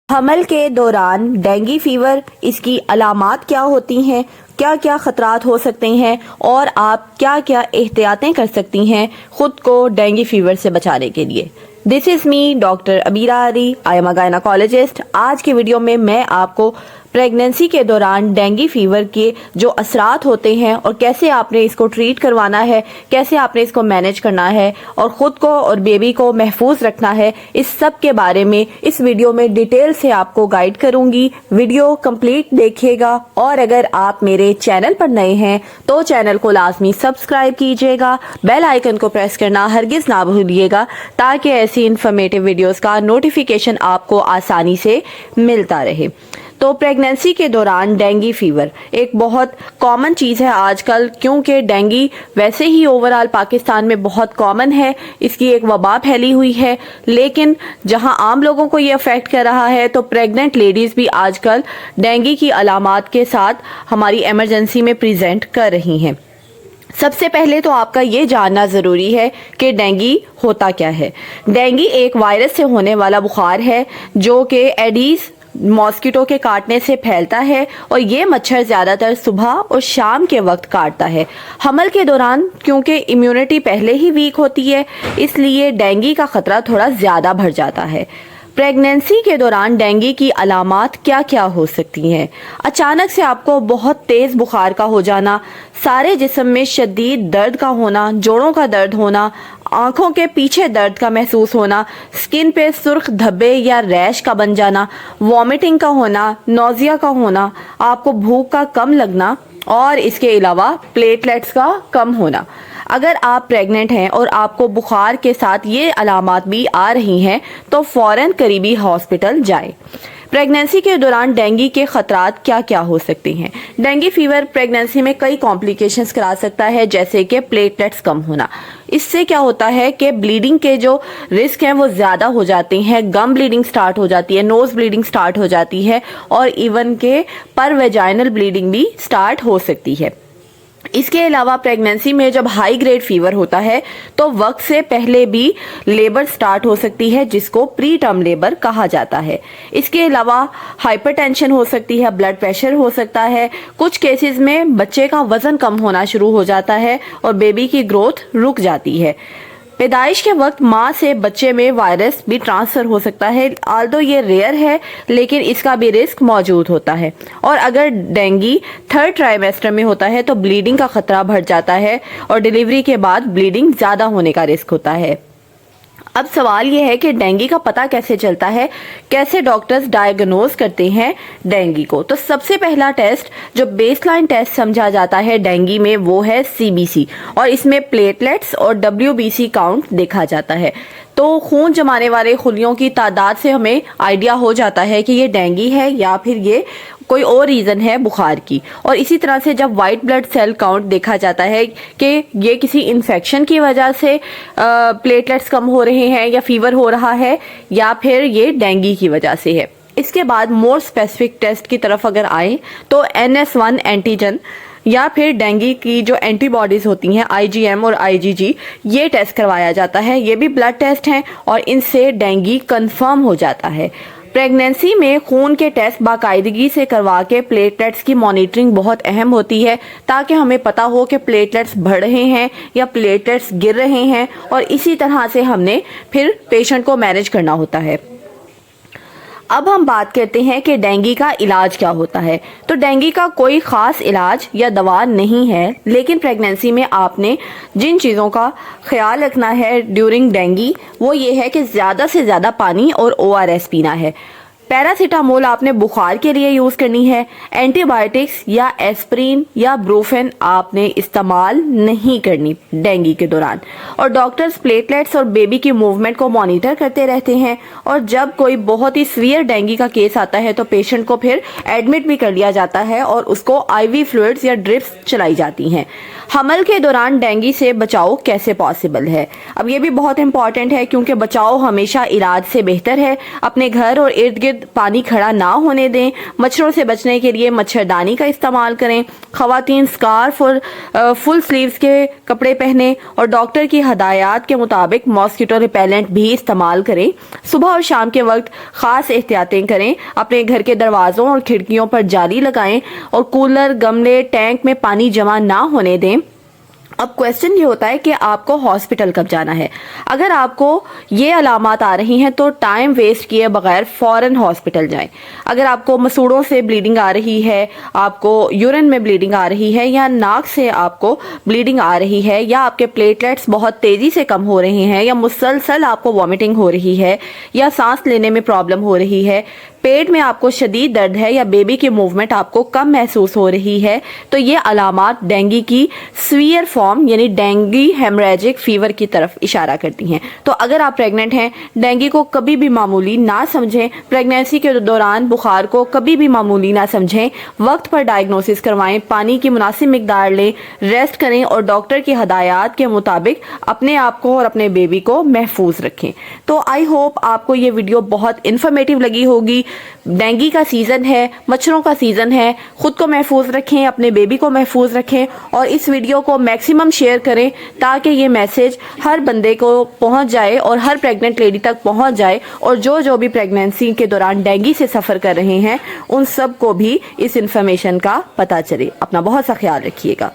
حمل کے دوران ڈینگی فیور، اس کی علامات کیا ہوتی ہیں، کیا کیا خطرات ہو سکتے ہیں اور آپ کیا کیا احتیاطیں کر سکتی ہیں خود کو ڈینگی فیور سے بچانے کے لیے۔ دس از می doctor عبیرہ Ali, I am a gynaecologist. آج کی ویڈیو میں آپ کو پریگننسی کے دوران ڈینگی فیور کے جو اثرات ہوتے ہیں اور کیسے آپ نے اس کو ٹریٹ کروانا ہے، کیسے آپ نے اس کو مینیج کرنا ہے اور خود کو اور بیبی کو محفوظ رکھنا ہے، اس سب کے بارے میں اس ویڈیو میں ڈیٹیل سے آپ کو گائیڈ کروں گی۔ ویڈیو کمپلیٹ دیکھیے گا اور اگر آپ میرے چینل پر نئے ہیں تو چینل کو لازمی سبسکرائب کیجیے گا، بیل آئیکن کو پریس کرنا ہرگز نہ بھولیے گا تاکہ ایسی انفارمیٹیو ویڈیوز کا نوٹیفیکیشن آپ کو آسانی سے ملتا رہے۔ تو پریگننسی کے دوران ڈینگی فیور ایک بہت کامن چیز ہے آج کل، کیونکہ ڈینگی ویسے ہی اوورآل پاکستان میں بہت کامن ہے، اس کی ایک وبا پھیلی ہوئی ہے، لیکن جہاں عام لوگوں کو یہ افیکٹ کر رہا ہے تو پریگننٹ لیڈیز بھی آج کل ڈینگی کی علامات کے ساتھ ہماری ایمرجنسی میں پریزنٹ کر رہی ہیں۔ سب سے پہلے تو آپ کا یہ جاننا ضروری ہے کہ ڈینگی ہوتا کیا ہے۔ ڈینگی ایک وائرس سے ہونے والا بخار ہے جو کہ ایڈیز ماسکیٹو کے کاٹنے سے پھیلتا ہے اور یہ مچھر زیادہ تر صبح اور شام کے وقت کاٹتا ہے۔ حمل کے دوران کیونکہ امیونٹی پہلے ہی ویک ہوتی ہے، اس لیے ڈینگی کا خطرہ تھوڑا زیادہ بڑھ جاتا ہے۔ پریگننسی کے دوران ڈینگی کی علامات کیا کیا ہو سکتی ہیں؟ اچانک سے آپ کو بہت تیز بخار کا ہو جانا، سارے جسم میں شدید درد کا ہونا، جوڑوں کا درد ہونا، آنکھوں کے پیچھے درد کا محسوس ہونا، سکن پہ سرخ دھبے یا ریش کا بن جانا، وامٹنگ کا ہونا، نوزیا کا ہونا، آپ کو بھوک کا کم لگنا اور اس کے علاوہ پلیٹلیٹس کا کم ہونا۔ اگر آپ پریگننٹ ہیں اور آپ کو بخار کے ساتھ یہ علامات بھی آ رہی ہیں تو فوراً قریبی ہاسپٹل جائیں۔ پریگننسی کے دوران ڈینگی کے خطرات کیا کیا ہو سکتے ہیں؟ ڈینگی فیور پریگننسی میں کئی کمپلیکیشنز کرا سکتا ہے، جیسے کہ پلیٹلیٹس کم ہونا۔ اس سے کیا ہوتا ہے کہ بلیڈنگ کے جو رسک ہیں وہ زیادہ ہو جاتے ہیں، گم بلیڈنگ سٹارٹ ہو جاتی ہے، نوز بلیڈنگ سٹارٹ ہو جاتی ہے اور ایون کہ پر ویجائنل بلیڈنگ بھی سٹارٹ ہو سکتی ہے۔ اس کے علاوہ پریگننسی میں جب ہائی گریڈ فیور ہوتا ہے تو وقت سے پہلے بھی لیبر سٹارٹ ہو سکتی ہے، جس کو پری ٹرم لیبر کہا جاتا ہے۔ اس کے علاوہ ہائپر ٹینشن ہو سکتی ہے، بلڈ پریشر ہو سکتا ہے، کچھ کیسز میں بچے کا وزن کم ہونا شروع ہو جاتا ہے اور بیبی کی گروتھ رک جاتی ہے۔ پیدائش کے وقت ماں سے بچے میں وائرس بھی ٹرانسفر ہو سکتا ہے، آلدو یہ ریئر ہے لیکن اس کا بھی رسک موجود ہوتا ہے۔ اور اگر ڈینگی تھرڈ ٹرائیمیسٹر میں ہوتا ہے تو بلیڈنگ کا خطرہ بڑھ جاتا ہے اور ڈیلیوری کے بعد بلیڈنگ زیادہ ہونے کا رسک ہوتا ہے۔ اب سوال یہ ہے کہ ڈینگی کا پتہ کیسے چلتا ہے، کیسے ڈاکٹرز ڈائیگنوز کرتے ہیں ڈینگی کو؟ تو سب سے پہلا ٹیسٹ جو بیس لائن ٹیسٹ سمجھا جاتا ہے ڈینگی میں وہ ہے CBC، اور اس میں پلیٹلیٹس اور WBC کاؤنٹ دیکھا جاتا ہے۔ تو خون جمانے والے خلیوں کی تعداد سے ہمیں آئیڈیا ہو جاتا ہے کہ یہ ڈینگی ہے یا پھر یہ کوئی اور ریزن ہے بخار کی۔ اور اسی طرح سے جب وائٹ بلڈ سیل کاؤنٹ دیکھا جاتا ہے کہ یہ کسی انفیکشن کی وجہ سے پلیٹلیٹس کم ہو رہے ہیں یا فیور ہو رہا ہے یا پھر یہ ڈینگی کی وجہ سے ہے۔ اس کے بعد مور اسپیسیفک ٹیسٹ کی طرف اگر آئیں تو NS1 اینٹیجن یا پھر ڈینگی کی جو اینٹی باڈیز ہوتی ہیں IgM اور IgG، یہ ٹیسٹ کروایا جاتا ہے۔ یہ بھی بلڈ ٹیسٹ ہیں اور ان سے ڈینگی کنفرم ہو جاتا ہے۔ پریگننسی میں خون کے ٹیسٹ باقاعدگی سے کروا کے پلیٹلیٹس کی مانیٹرنگ بہت اہم ہوتی ہے تاکہ ہمیں پتا ہو کہ پلیٹلیٹس بڑھ رہے ہیں یا پلیٹلیٹس گر رہے ہیں، اور اسی طرح سے ہم نے پھر پیشنٹ کو مینیج کرنا ہوتا ہے۔ اب ہم بات کرتے ہیں کہ ڈینگی کا علاج کیا ہوتا ہے۔ تو ڈینگی کا کوئی خاص علاج یا دوا نہیں ہے، لیکن پریگننسی میں آپ نے جن چیزوں کا خیال رکھنا ہے ڈیورنگ ڈینگی وہ یہ ہے کہ زیادہ سے زیادہ پانی اور ORS پینا ہے۔ پیراسیٹامول آپ نے بخار کے لیے یوز کرنی ہے۔ اینٹی بائیوٹکس یا ایسپرین یا بروفین آپ نے استعمال نہیں کرنی ڈینگی کے دوران۔ اور ڈاکٹرز پلیٹلیٹس اور بیبی کی موومنٹ کو مانیٹر کرتے رہتے ہیں، اور جب کوئی بہت ہی سیویئر ڈینگی کا کیس آتا ہے تو پیشنٹ کو پھر ایڈمٹ بھی کر لیا جاتا ہے اور اس کو IV فلوئڈز یا ڈرپس چلائی جاتی ہیں۔ حمل کے دوران ڈینگی سے بچاؤ کیسے پاسبل ہے؟ اب یہ بھی بہت امپورٹنٹ ہے کیونکہ بچاؤ ہمیشہ علاج سے بہتر ہے۔ اپنے گھر اور ارد گرد ارد پانی کھڑا نہ ہونے دیں. مچھروں سے بچنے کے لیے مچھردانی کا استعمال کریں. خواتین اسکارف اور فل سلیوز کے کپڑے پہنیں اور ڈاکٹر کی ہدایات کے مطابق ماسکیٹو ریپیلنٹ بھی استعمال کریں. صبح اور شام کے وقت خاص احتیاطیں کریں. اپنے گھر کے دروازوں اور کھڑکیوں پر جالی لگائیں اور کولر، گملے، ٹینک میں پانی جمع نہ ہونے دیں. اب کویسچن یہ ہوتا ہے کہ آپ کو ہاسپٹل کب جانا ہے. اگر آپ کو یہ علامات آ رہی ہیں تو ٹائم ویسٹ کیے بغیر فوراً ہاسپٹل جائیں. اگر آپ کو مسوڑوں سے بلیڈنگ آ رہی ہے، آپ کو یورین میں بلیڈنگ آ رہی ہے، یا ناک سے آپ کو بلیڈنگ آ رہی ہے، یا آپ کے پلیٹلیٹس بہت تیزی سے کم ہو رہے ہیں، یا مسلسل آپ کو وامٹنگ ہو رہی ہے، یا سانس لینے میں پرابلم ہو رہی ہے، پیٹ میں آپ کو شدید درد ہے، یا بیبی کی موومنٹ آپ کو کم محسوس ہو رہی ہے، تو یہ علامات ڈینگی کی سویئر فارم یعنی ڈینگی ہیمریجک فیور کی طرف اشارہ کرتی ہیں. تو اگر آپ پریگننٹ ہیں، ڈینگی کو کبھی بھی معمولی نہ سمجھیں. پریگنینسی کے دوران بخار کو کبھی بھی معمولی نہ سمجھیں. وقت پر ڈائگنوسس کروائیں، پانی کی مناسب مقدار لیں، ریسٹ کریں اور ڈاکٹر کی ہدایات کے مطابق اپنے آپ کو اور اپنے بیبی کو محفوظ رکھیں. تو آئی ہوپ آپ کو یہ ویڈیو بہت انفارمیٹیو لگی ہوگی. ڈینگی کا سیزن ہے، مچھروں کا سیزن ہے. خود کو محفوظ رکھیں، اپنے بیبی کو محفوظ رکھیں اور اس ویڈیو کو میکسیمم شیئر کریں تاکہ یہ میسج ہر بندے کو پہنچ جائے اور ہر پریگننٹ لیڈی تک پہنچ جائے، اور جو بھی پریگننسی کے دوران ڈینگی سے سفر کر رہے ہیں ان سب کو بھی اس انفارمیشن کا پتہ چلے. اپنا بہت سا خیال رکھیے گا.